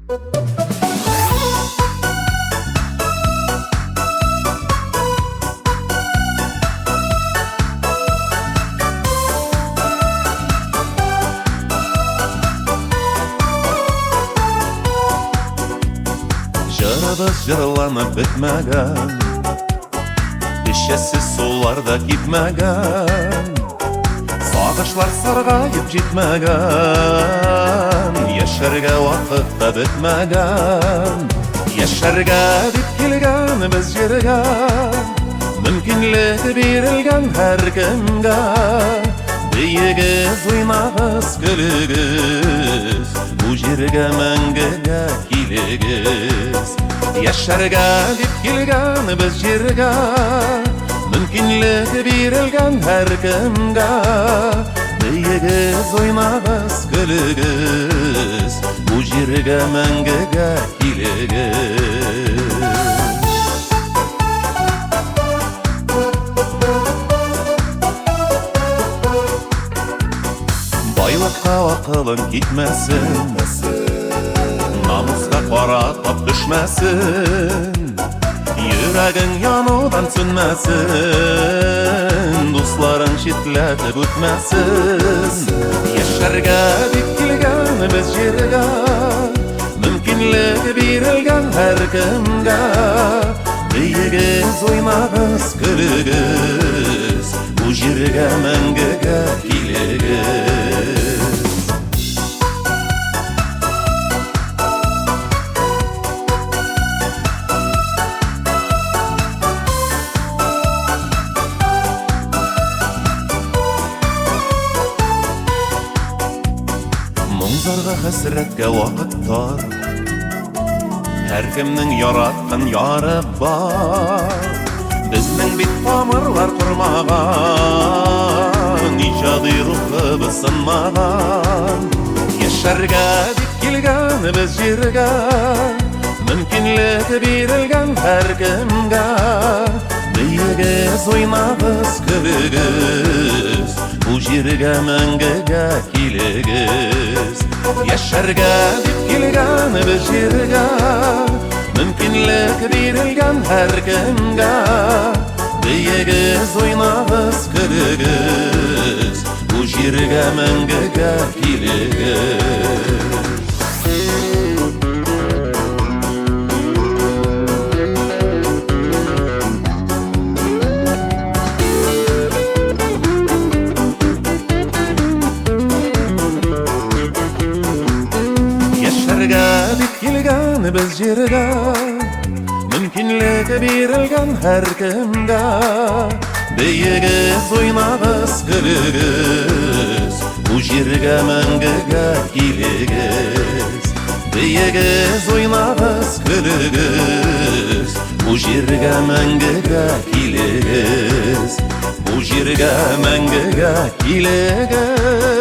Жырыбыз жырланып бітмәгән, Бишәсіз суларда кипмәгән, Сагышлар саргайып җитмәгән, Яшәргә вакыт та бетмәгән. Яшәргә дип килгән без җиргә, Мөмкинлек бирелгән һәр кемгә. Биегез, уйнагыз, көлегез, Бу җиргә мәңгегә килегез. Яшәргә дип килгән без җиргә, Мөмкинлек бирелгән һәр кемгә. Биегез, уйнагыз, көлегез, Бу җиргә мәңгегә килегез. Байлыкка акылың китмәсен, Намуска каратып düşмәсен, Йөрәгең янудан сүнмәсен, Дусларың читләтеп үтмәсен. Яшәргә дип килгән без җиргә, Мөмкинлек бирелгән һәр кемгә. Биегез, уйнагыз, көлегез, Бу җиргә мәңгегә килегез. Моңзарга хәсрәткә вакыт тар, Һәр кемнең яраткан яры бар. Безнең бит тамырлар тормаган, Иҗади рухыбыз сынмаган. Яшәргә дип килгән без җиргә, Мөмкинлек бирелгән һәр кемгә. Биегез, уйнагыз, көлегез, Бу җиргә мәңгегә килегез. Яшәргә дип килгән без җиргә, Мөмкинлек бирелгән һәр кемгә. Биегез, уйнагыз, көлегез, Бу җиргә мәңгегә килегез. Яшәргә дип килгән без җиргә, Мөмкинлек бирелгән һәр кемгә. Биегез, уйнагыз, көлегез, Бу җиргә мәңгегә килегез. Биегез, уйнагыз, көлегез, Бу җиргә мәңгегә килегез. Бу җиргә мәңгегә килегез.